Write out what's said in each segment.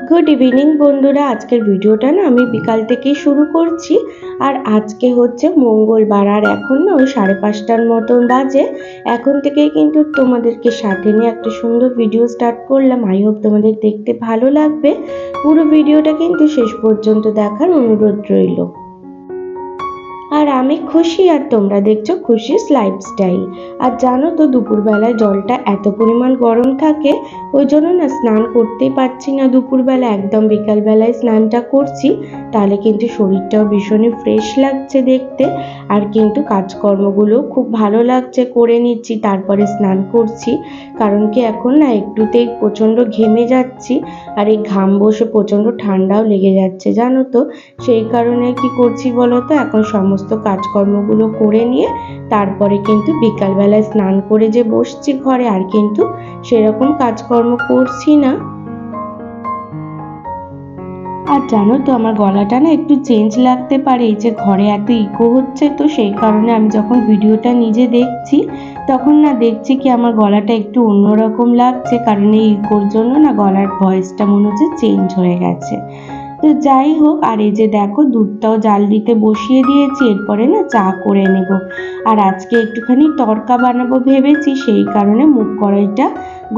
Good evening বন্ধুরা, আজকের ভিডিওটা না আমি বিকাল থেকেই শুরু করছি। আর আজকে হচ্ছে মঙ্গলবার, আর এখন না ওই 5:30টার মতন বাজে। এখন থেকেই কিন্তু তোমাদেরকে সাথে নিয়ে একটা সুন্দর ভিডিও স্টার্ট করলাম। আই হোপ তোমাদের দেখতে ভালো লাগবে। পুরো ভিডিওটা কিন্তু শেষ পর্যন্ত দেখার অনুরোধ রইল। আর আমি খুশি, আর তোমরা দেখছো খুশিস লাইফস্টাইল। আর জানো তো দুপুরবেলায় জলটা এত পরিমাণ গরম থাকে, ওই জন্য না স্নান করতেই পারছি না দুপুরবেলা। একদম বিকালবেলায় স্নানটা করছি, তাহলে কিন্তু শরীরটাও ভীষণই ফ্রেশ লাগছে দেখতে। আর কিন্তু কাজকর্মগুলো খুব ভালো লাগছে, করে নিচ্ছি তারপরে স্নান করছি। কারণ কি এখন না একটুতেই প্রচণ্ড ঘেমে যাচ্ছি, আর এই ঘাম বসে প্রচণ্ড ঠান্ডাও লেগে যাচ্ছে জানো তো। সেই কারণে কি করছি বলো তো, এখন সমস্ত কাজকর্মগুলো করে নিয়ে তারপরে কিন্তু বিকালবেলায় স্নান করে যে বসছি ঘরে, আর কিন্তু সেরকম কাজকর্ম করছি না। আর জানো তো আমার গলাটা না একটু চেঞ্জ লাগতে পারে, এই যে ঘরে এত ইকো হচ্ছে, তো সেই কারণে আমি যখন ভিডিওটা নিজে দেখছি তখন না দেখছি কি আমার গলাটা একটু অন্যরকম লাগছে, কারণ এই ইকোর জন্য না গলার ভয়েসটা মনে হচ্ছে চেঞ্জ হয়ে গেছে। তো যাই হোক, আর এই যে দেখো দুধটাও জাল দিতে বসিয়ে দিয়েছি, এরপরে না চা করে নেব। আর আজকে একটুখানি তড়কা বানাবো ভেবেছি, সেই কারণে মুগ কড়াইটা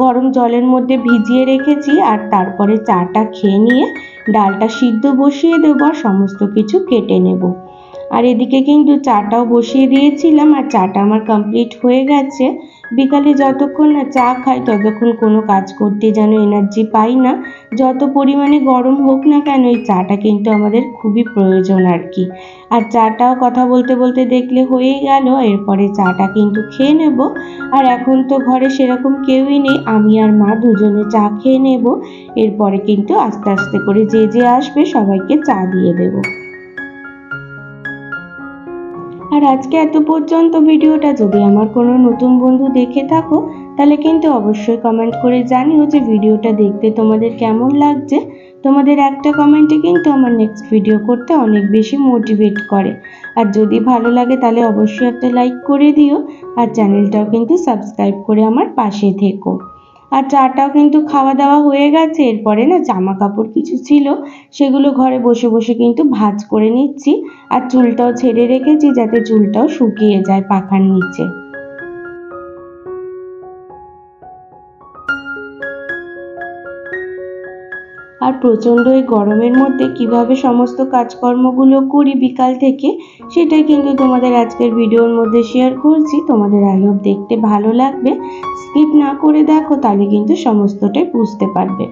গরম জলের মধ্যে ভিজিয়ে রেখেছি। আর তারপরে চাটা খেয়ে নিয়ে ডালটা সিদ্ধ বসিয়ে দেবো, আর সমস্ত কিছু কেটে নেব। আর এদিকে কিন্তু চাটাও বসিয়ে দিয়েছিলাম, আর চাটা আমার কমপ্লিট হয়ে গেছে। বিকালে যতক্ষণ না চা খাই ততক্ষণ কোনো কাজ করতে যেন এনার্জি পাই না। যত পরিমাণে গরম হোক না কেন, এই চাটা কিন্তু আমাদের খুবই প্রয়োজন আর কি। আর চাটাও কথা বলতে বলতে দেখলে হয়েই গেল, এরপরে চাটা কিন্তু খেয়ে নেব। আর এখন তো ঘরে সেরকম কেউই নেই, আমি আর মা দুজনে চা খেয়ে নেব। এরপরে কিন্তু আস্তে আস্তে করে যে যে আসবে সবাইকে চা দিয়ে দেবো। আর আজকে এত পর্যন্ত ভিডিওটা যদি আমার কোনো নতুন বন্ধু দেখে থাকো, তাহলে কিন্তু অবশ্যই কমেন্ট করে জানিও যে ভিডিওটা দেখতে তোমাদের কেমন লাগছে। তোমাদের একটা কমেন্টে কিন্তু আমার নেক্সট ভিডিও করতে অনেক বেশি মোটিভেট করে। আর যদি ভালো লাগে তাহলে অবশ্যই একটা লাইক করে দিও, আর চ্যানেলটাও কিন্তু সাবস্ক্রাইব করে আমার পাশে থেকো। আর চাটাও কিন্তু খাওয়া দাওয়া হয়ে গেছে, এরপরে না জামা কাপড় কিছু ছিল সেগুলো ঘরে বসে বসে কিন্তু ভাঁজ করে নিচ্ছি। আর চুলটাও ছেড়ে রেখেছি যাতে চুলটাও শুকিয়ে যায় পাখার নিচে। আর প্রচণ্ড এই গরমের মধ্যে কিভাবে সমস্ত কাজকর্মগুলো করি বিকাল থেকে, সেটাই কিন্তু তোমাদের আজকের ভিডিওর মধ্যে শেয়ার করছি। তোমাদের আই হোপ দেখতে ভালো লাগবে। স্কিপ না করে দেখো, তাহলে কিন্তু সমস্তটাই বুঝতে পারবে।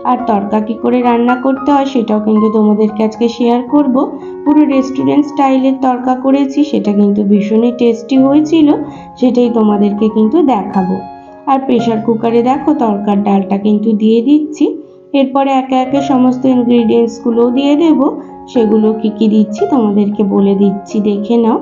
আর তড়কা কী করে রান্না করতে হয় সেটাও কিন্তু তোমাদেরকে আজকে শেয়ার করব। পুরো রেস্টুরেন্ট স্টাইলের তড়কা করেছি, সেটা কিন্তু ভীষণই টেস্টি হয়েছিল, সেটাই তোমাদেরকে কিন্তু দেখাবো। আর প্রেশার কুকারে দেখো তড়কার ডালটা কিন্তু দিয়ে দিচ্ছি। এরপরে একে একে সমস্ত ইনগ্রিডিয়েন্টসগুলো দিয়ে দেব। সেগুলো কি কি দিচ্ছি তোমাদেরকে বলে দিচ্ছি, দেখে নাও।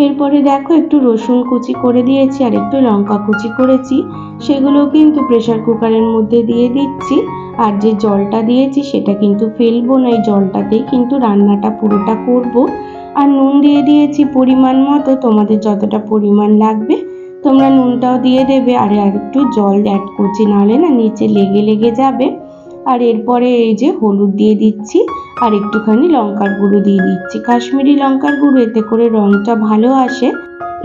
এরপরে দেখো একটু রসুন কুচি করে দিয়েছি, আর একটু লঙ্কা কুচি করেছি, সেগুলো কিন্তু প্রেশার কুকারের মধ্যে দিয়ে দিচ্ছি। আর যে জলটা দিয়েছি সেটা কিন্তু ফেলবো না, এই জলটাতেই কিন্তু রান্নাটা পুরোটা করব। আর নুন দিয়ে দিয়েছি পরিমাণ মতো, তোমাদের যতটা পরিমাণ লাগবে তোমরা নুনটাও দিয়ে দেবে। আর একটু জল অ্যাড করছি, নাহলে না নিচে লেগে লেগে যাবে। আর এরপরে এই যে হলুদ দিয়ে দিচ্ছি, আর একটুখানি লঙ্কার গুঁড়ো দিয়ে দিচ্ছি, কাশ্মীরি লঙ্কার গুঁড়ো, এতে করে রঙটা ভালো আসে।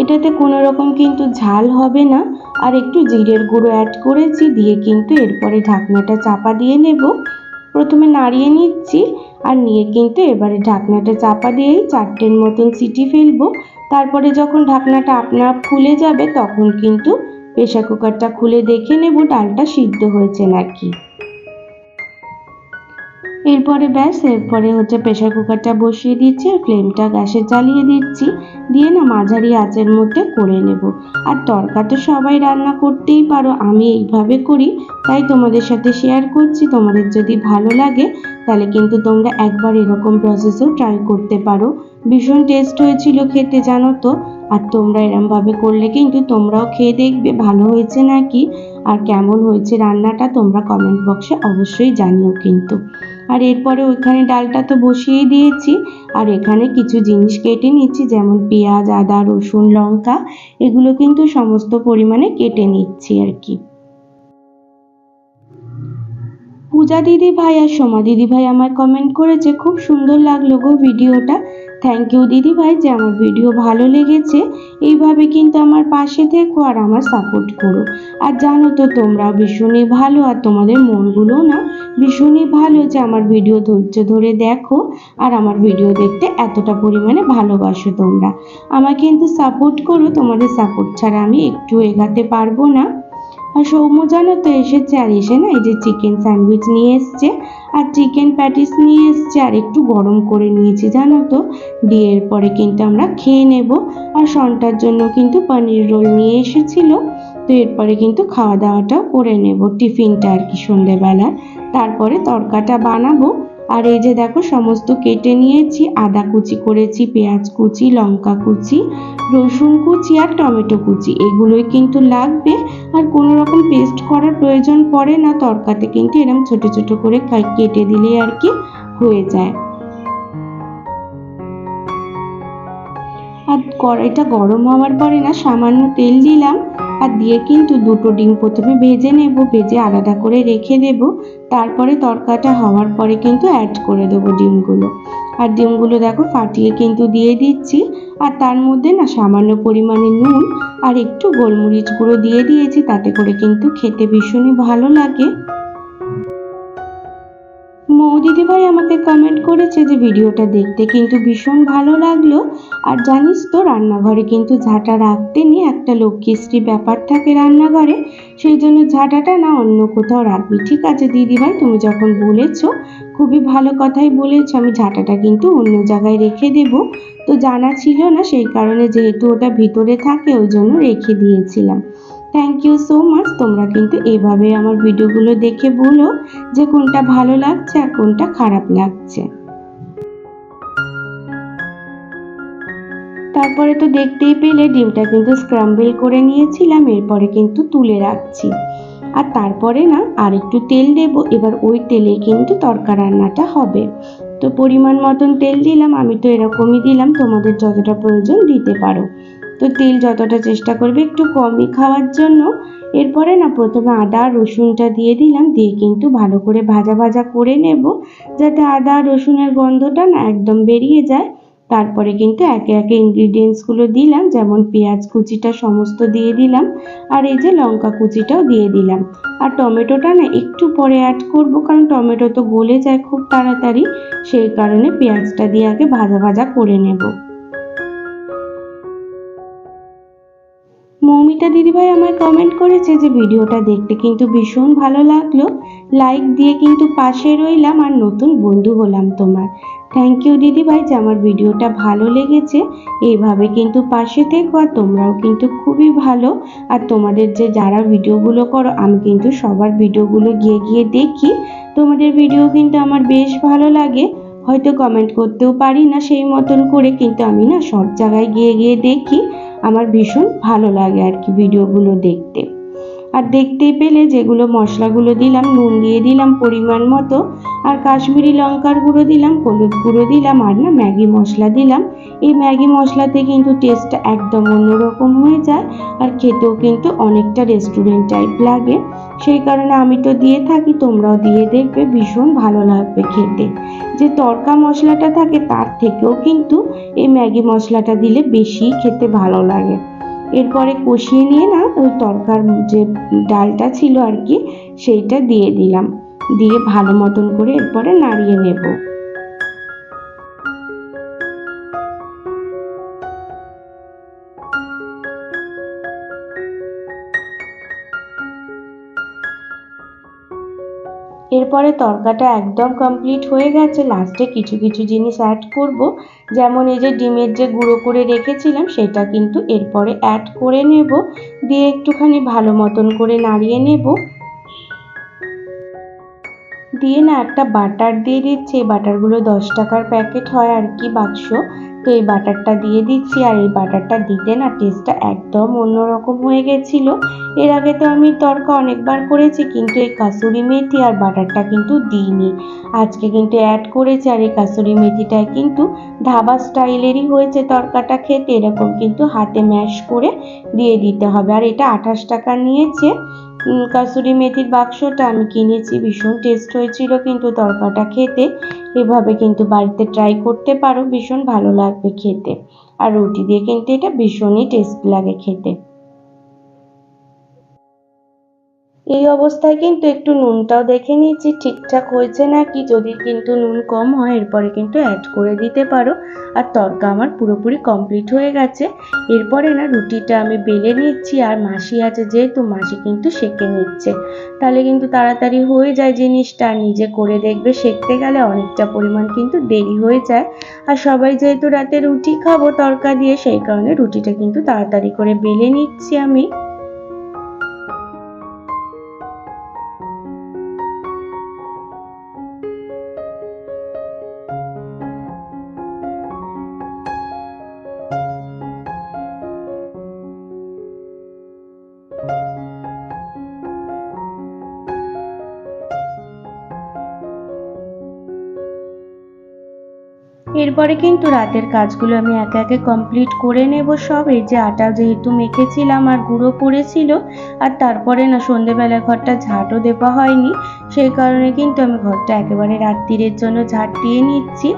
এটাতে কোনো রকম কিন্তু ঝাল হবে না। আর একটু জিরের গুঁড়ো অ্যাড করেছি, দিয়ে কিন্তু এরপরে ঢাকনাটা চাপা দিয়ে নেব। প্রথমে নাড়িয়ে নিচ্ছি, আর নিয়ে কিন্তু এবারে ঢাকনাটা চাপা দিয়েই 4টের মতন সিটি ফেলবো। তারপরে যখন ঢাকনাটা আপনা আপ খুলে যাবে তখন কিন্তু প্রেশার কুকারটা খুলে দেখে নেব ডালটা সিদ্ধ হয়েছে নাকি। এরপরে ব্যাস, এরপরে হচ্ছে প্রেশার কুকারটা বসিয়ে দিচ্ছি, আর ফ্লেমটা গ্যাসে জ্বালিয়ে দিচ্ছি, দিয়ে না মাঝারি আঁচের মধ্যে করে নেব। আর তড়কা তো সবাই রান্না করতেই পারো, আমি এইভাবে করি তাই তোমাদের সাথে শেয়ার করছি। তোমাদের যদি ভালো লাগে তাহলে কিন্তু তোমরা একবার এরকম প্রসেসেও ট্রাই করতে পারো। ভীষণ টেস্ট হয়েছিল খেতে জানো তো। আর তোমরা এরমভাবে করলে কিন্তু তোমরাও খেয়ে দেখবে ভালো হয়েছে নাকি, আর কেমন হয়েছে রান্নাটা তোমরা কমেন্ট বক্সে অবশ্যই জানিও কিন্তু। আর এরপরে ওইখানে ডালটা তো বসিয়ে দিয়েছি, আর এখানে কিছু জিনিস কেটে নিচ্ছি, যেমন পেঁয়াজ, আদা, রসুন, লঙ্কা, এগুলো কিন্তু সমস্ত পরিমাণে কেটে নিচ্ছি আর কি। পূজা দিদি ভাই আর সোমা দিদি ভাই আমায় কমেন্ট করেছে, খুব সুন্দর লাগলো গো ভিডিওটা। থ্যাংক ইউ দিদি ভাই, যে আমার ভিডিও ভালো লেগেছে এইভাবে কিন্তু আমার পাশে থেকো আর আমার সাপোর্ট করো। আর জানো তো তোমরাও ভীষণই ভালো, আর তোমাদের মনগুলো না ভীষণই ভালো, যে আমার ভিডিও ধৈর্য ধরে দেখো আর আমার ভিডিও দেখতে এতটা পরিমাণে ভালোবাসো তোমরা। আমাকে কিন্তু সাপোর্ট করো, তোমাদের সাপোর্ট ছাড়া আমি একটু এগাতে পারবো না। আর সৌম্য জানো তো এসেছে, আর এসে না এই যে চিকেন স্যান্ডউইচ নিয়ে এসছে আর চিকেন প্যাটিস নিয়ে এসছে, আর একটু গরম করে নিয়েছি জানো তো, দিয়ে এরপরে কিন্তু আমরা খেয়ে নেব। আর সন্তার জন্য কিন্তু পনির রোল নিয়ে এসেছিল, তো এরপরে কিন্তু খাওয়া দাওয়াটাও করে নেব, টিফিনটা আর কি সন্ধ্যেবেলা। তারপরে তরকাটা বানাবো। আর এই যে দেখো সমস্ত কেটে নিয়েছি, আদা কুচি করেছি, পেঁয়াজ কুচি, লঙ্কা কুচি, রসুন কুচি আর টমেটো কুচি, এগুলোই কিন্তু লাগবে। আর কোনো রকম পেস্ট করার প্রয়োজন পড়ে না, তরকাতে কিন্তু এরকম ছোট ছোট করে কেটে দিলে আর কি হয়ে যায়। আর কড়াইটা গরম হওয়ার পরে না সামান্য তেল দিলাম, আর দিয়ে কিন্তু দুটো ডিম প্রথমে ভেজে নেব, ভেজে আলাদা করে রেখে দেব। তারপরে তরকাটা হওয়ার পরে কিন্তু অ্যাড করে দেবো ডিমগুলো। আর ডিমগুলো দেখো ফাটিয়ে কিন্তু দিয়ে দিচ্ছি, আর তার মধ্যে না সামান্য পরিমাণে নুন আর একটু গোলমরিচ গুঁড়ো দিয়ে দিয়েছি, তাতে করে কিন্তু খেতে ভীষণই ভালো লাগে। মৌ দিদিভাই আমাকে কমেন্ট করেছে যে ভিডিওটা দেখতে কিন্তু ভীষণ ভালো লাগলো। আর জানিস তো রান্নাঘরে কিন্তু ঝাঁটা রাখতে নিয়ে একটা লক্ষ্মীশ্রী ব্যাপার থাকে রান্নাঘরে, সেই জন্য ঝাঁটাটা না অন্য কোথাও রাখবি। ঠিক আছে দিদিভাই, তুমি যখন বলেছো খুবই ভালো কথাই বলেছো, আমি ঝাঁটাটা কিন্তু অন্য জায়গায় রেখে দেব। তো জানা ছিল না, সেই কারণে যেহেতু ওটা ভিতরে থাকে ওই জন্য রেখে দিয়েছিলাম। থ্যাংক ইউ সো মাচ, তোমরা কিন্তু এভাবে আমার ভিডিওগুলো দেখে বলো যে কোনটা ভালো লাগছে আর কোনটা খারাপ লাগছে। তারপরে তো দেখতেই পেলে ডিমটা কিন্তু স্ক্রাম্বল করে নিয়েছিলাম, এরপরে কিন্তু তুলে রাখছি। আর তারপরে না আর একটু তেল দেব, এবার ওই তেলে কিন্তু তরকা রান্নাটা হবে। তো পরিমাণ মতন তেল দিলাম, আমি তো এরকমই দিলাম, তোমাদের যতটা প্রয়োজন দিতে পারো। তো তেল যতটা চেষ্টা করবে একটু কমই খাওয়ার জন্য। এরপরে না প্রথমে আদা আর রসুনটা দিয়ে দিলাম, দিয়ে কিন্তু ভালো করে ভাজা ভাজা করে নেব, যাতে আদা রসুনের গন্ধটা না একদম বেরিয়ে যায়। তারপরে কিন্তু একে একে ইনগ্রিডিয়েন্টসগুলো দিলাম, যেমন পেঁয়াজ কুচিটা সমস্ত দিয়ে দিলাম, আর এই যে লঙ্কা কুচিটাও দিয়ে দিলাম। আর টমেটোটা না একটু পরে অ্যাড করব, কারণ টমেটো তো গলে যায় খুব তাড়াতাড়ি, সেই কারণে পেঁয়াজটা দিয়ে আগে ভাজা ভাজা করে নেব। মৌমিতা দিদিভাই আমায় কমেন্ট করেছে যে ভিডিওটা দেখতে কিন্তু ভীষণ ভালো লাগলো, লাইক দিয়ে কিন্তু পাশে রইলাম আর নতুন বন্ধু হলাম তোমার। থ্যাংক ইউ দিদিভাই, যে আমার ভিডিওটা ভালো লেগেছে এইভাবে কিন্তু পাশে থেকো, আর তোমরাও কিন্তু খুবই ভালো। আর তোমাদের যে যারা ভিডিওগুলো করো, আমি কিন্তু সবার ভিডিওগুলো গিয়ে গিয়ে দেখি, তোমাদের ভিডিও কিন্তু আমার বেশ ভালো লাগে। হয়তো কমেন্ট করতেও পারি না সেই মতন করে, কিন্তু আমি না সব জায়গায় গিয়ে গিয়ে দেখি, আমার ভীষণ ভালো লাগে আর কি ভিডিওগুলো দেখতে। আর দেখতেই পেলে যেগুলো মশলাগুলো দিলাম, নুন দিয়ে দিলাম পরিমাণ মতো, আর কাশ্মীরি লঙ্কার গুঁড়ো দিলাম, হলুদ গুঁড়ো দিলাম, আর না ম্যাগি মশলা দিলাম। এই ম্যাগি মশলাতে কিন্তু টেস্টটা একদম অন্যরকম হয়ে যায়, আর খেতেও কিন্তু অনেকটা রেস্টুরেন্ট টাইপ লাগে। সেই কারণে আমি তো দিয়ে থাকি, তোমরাও দিয়ে দেখবে, ভীষণ ভালো লাগবে খেতে। যে তড়কা মশলাটা থাকে তার থেকেও কিন্তু এই ম্যাগি মশলাটা দিলে বেশি খেতে ভালো লাগে। এরপরে কষিয়ে নিয়ে না ওই তরকার যে ডালটা ছিল আর কি, সেইটা দিয়ে দিলাম, দিয়ে ভালো মতন করে এরপরে নাড়িয়ে নেব। এরপরে তরকাটা একদম কমপ্লিট হয়ে গেছে, লাস্টে কিছু কিছু জিনিস অ্যাড করব, যেমন এই যে ডিমের যে গুঁড়ো করে রেখেছিলাম সেটা কিন্তু এরপরে অ্যাড করে নেব, দিয়ে একটুখানি ভালো মতন করে নাড়িয়ে নেব। দিয়ে না একটা বাটার দিয়ে দিচ্ছি, এই বাটারগুলো 10 টাকার প্যাকেট হয় আর কি, বাক্স, তো এই বাটারটা দিয়ে দিচ্ছি। আর এই বাটারটা দিতে না টেস্টটা একদম অন্যরকম হয়ে গেছিল। এর আগে তো আমি তড়কা অনেকবার করেছি, কিন্তু এই কাসুরি মেথি আর বাটারটা কিন্তু দিইনি। আজকে কিন্তু অ্যাড করেছি। আর এই কাসুরি মেথিটা কিন্তু ধাবা স্টাইলেরই হয়েছে তড়কাটা খেতে। এরকম কিন্তু হাতে ম্যাশ করে দিয়ে দিতে হবে। আর এটা 28 টাকা নিয়েছে। কাসুরি মেথির বাক্সটা আমি কিনেছি, ভীষণ টেস্ট হয়েছিল কিন্তু তড়কাটা খেতে। এভাবে কিন্তু বাড়িতে ট্রাই করতে পারো, ভীষণ ভালো লাগবে খেতে। আর রুটি দিয়ে কিন্তু এটা ভীষণই টেস্ট লাগে খেতে। এই অবস্থায় কিন্তু একটু নুনটাও দেখে নিচ্ছি ঠিকঠাক হয়েছে নাকি। যদি কিন্তু নুন কম হয় এরপরে কিন্তু অ্যাড করে দিতে পারো। আর তড়কা আমার পুরোপুরি কমপ্লিট হয়ে গেছে। এরপরে না রুটিটা আমি বেলে নিচ্ছি। আর মাসি আছে যেহেতু, মাসি কিন্তু সেঁকে নিচ্ছে, তাহলে কিন্তু তাড়াতাড়ি হয়ে যায় জিনিসটা। আর নিজে করে দেখবে, সেঁকতে গেলে অনেকটা পরিমাণ কিন্তু দেরি হয়ে যায়। আর সবাই যেহেতু রাতে রুটি খাবো তড়কা দিয়ে, সেই কারণে রুটিটা কিন্তু তাড়াতাড়ি করে বেলে নিচ্ছি আমি। এরপরে কিন্তু রাতের কাজগুলো আমি একে একে কমপ্লিট করে নেব সব। এই যে আটা যেহেতু মেখেছিলাম আর গুঁড়ো পড়েছিল, আর তারপরে না সন্ধেবেলা ঘরটা ঝাঁটও দেওয়া হয়নি, সেই কারণে কিন্তু আমি ঘরটা একেবারে রাত্রিরের জন্য ঝাঁট দিয়ে নিচ্ছি।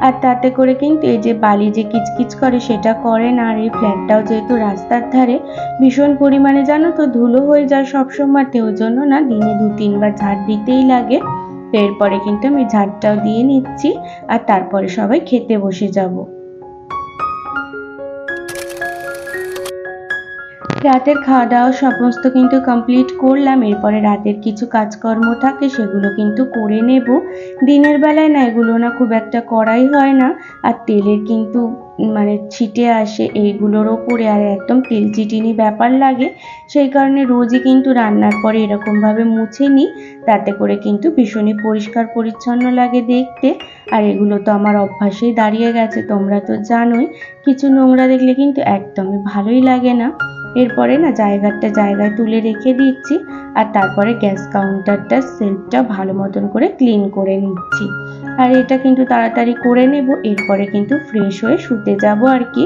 আর তাতে করে কিন্তু এই যে বালি যে কিচকিচ করে সেটা করে না। আর এই ফ্ল্যাটটাও যেহেতু রাস্তার ধারে, ভীষণ পরিমাণে জানো তো ধুলো হয়ে যায় সবসময়তে, ওই জন্য না দিনে 2-3 বার ঝাঁট দিতেই লাগে। তো এরপরে কিন্তু আমি ঝাঁটটাও দিয়ে নিচ্ছি। আর তারপরে সবাই খেতে বসে যাব। রাতের খাওয়া দাওয়া সমস্ত কিন্তু কমপ্লিট করলাম। এরপরে রাতের কিছু কাজকর্ম থাকে সেগুলো কিন্তু করে নেব। দিনের বেলায় না এগুলো না খুব একটা করাই হয় না। আর তেলের কিন্তু মানে ছিটে আসে এইগুলোর ওপরে, আর একদম তেল চিটিনি ব্যাপার লাগে। সেই কারণে রোজই কিন্তু রান্নার পরে এরকমভাবে মুছে নিই। তাতে করে কিন্তু ভীষণই পরিষ্কার পরিচ্ছন্ন লাগে দেখতে। আর এগুলো তো আমার অভ্যাসেই দাঁড়িয়ে গেছে, তোমরা তো জানোই। কিছু নোংরা দেখলে কিন্তু একদমই ভালোই লাগে না। এরপরে না জায়গায় তুলে রেখে দিচ্ছি। আর তারপরে গ্যাস কাউন্টারটা সেলফটা ভালো মতন করে ক্লিন করে নিচ্ছি। আর এটা কিন্তু তাড়াতাড়ি করে নেব। এরপরে কিন্তু ফ্রেশ হয়ে শুতে যাব আর কি।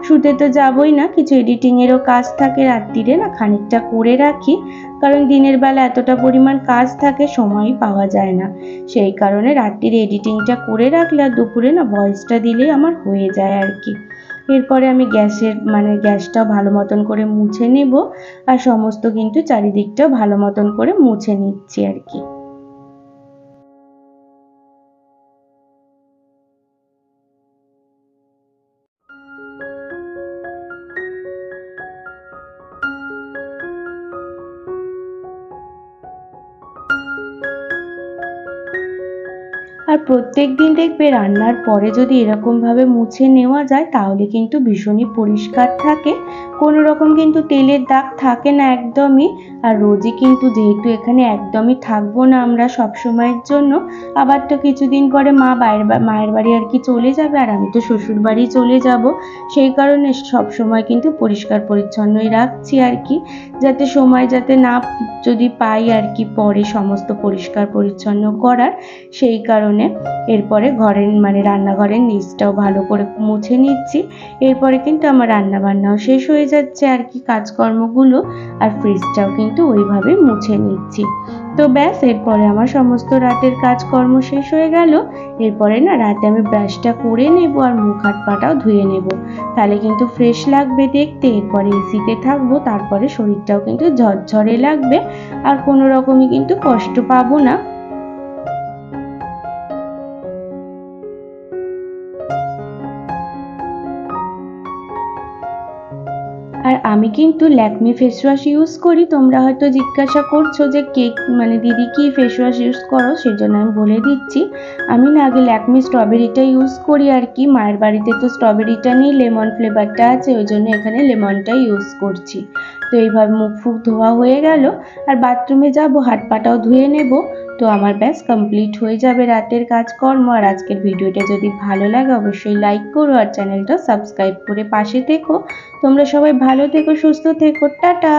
শুতে তো যাবই না, কিছু এডিটিংয়েরও কাজ থাকে রাত্রিরে, না খানিকটা করে রাখি। কারণ দিনের বেলা এতটা পরিমাণ কাজ থাকে, সময়ই পাওয়া যায় না। সেই কারণে রাত্রিরে এডিটিংটা করে রাখলে আর দুপুরে না ভয়েসটা দিলেই আমার হয়ে যায় আর কি। এরপরে আমি গ্যাসটাও ভালো মতন করে মুছে নেব। আর সমস্ত কিন্তু চারিদিকটাও ভালো মতন করে মুছে নিচ্ছি আর কি। আর প্রত্যেকদিন দেখবে রান্নার পরে যদি এরকমভাবে মুছে নেওয়া যায় তাহলে কিন্তু ভীষণই পরিষ্কার থাকে, কোনো রকম কিন্তু তেলের দাগ থাকে না একদমই। আর রোজই কিন্তু যেহেতু এখানে একদমই থাকবো না আমরা সব সময়ের জন্য, আবার তো কিছুদিন পরে মায়ের বাড়ি আর কি চলে যাবে, আর আমি তো শ্বশুর বাড়ি চলে যাব। সেই কারণে সব সময় কিন্তু পরিষ্কার পরিচ্ছন্নই রাখছি আর কি, যাতে সময় যাতে না যদি পাই আর কি পরে সমস্ত পরিষ্কার পরিচ্ছন্ন করার, সেই কারণে। এরপরে রান্নাঘরের নিচটাও ভালো করে মুছে নিচ্ছি। এরপরে কিন্তু আমার রান্না বান্নাও শেষ হয়ে যাচ্ছে আর কি কাজকর্মগুলো। আর ফ্রিজটাও কিন্তু ওইভাবে মুছে নিচ্ছি। তো ব্যাস, এরপরে আমার সমস্ত রাতের কাজকর্ম শেষ হয়ে গেল। এরপরে না রাতে আমি ব্রাশটা করে নেব আর মুখ হাত পাটাও ধুয়ে নেব, তাহলে কিন্তু ফ্রেশ লাগবে দেখতে। এরপরে এসিতে থাকবো, তারপরে শরীরটাও কিন্তু ঝরঝরে লাগবে, আর কোনো রকমই কিন্তু কষ্ট পাবো না। আর আমি কিন্তু ল্যাকমি ফেস ওয়াশ ইউজ করি। তোমরা হয়তো জিজ্ঞাসা করছো যে দিদি কি ফেস ওয়াশ ইউজ করো, সেই জন্য আমি বলে দিচ্ছি। আমি না আগে ল্যাকমি স্ট্রবেরিটা ইউজ করি আর কি। মায়ের বাড়িতে তো স্ট্রবেরিটা নেই, লেমন ফ্লেভারটা আছে, ওই জন্য এখানে লেমনটা ইউজ করছি। তো এইভাবে মুখ ফুক ধোয়া হয়ে গেল, আর বাথরুমে যাব, হাত পাটাও ধুয়ে নেব। তো তো আমার ব্যাস কমপ্লিট হয়ে যাবে রাতের কাজকর্ম। আর আজকের ভিডিওটা যদি ভালো লাগে অবশ্যই লাইক করো আর চ্যানেলটা সাবস্ক্রাইব করে পাশে থেকো। তোমরা সবাই ভালো থেকো, সুস্থ থেকো, টাটা।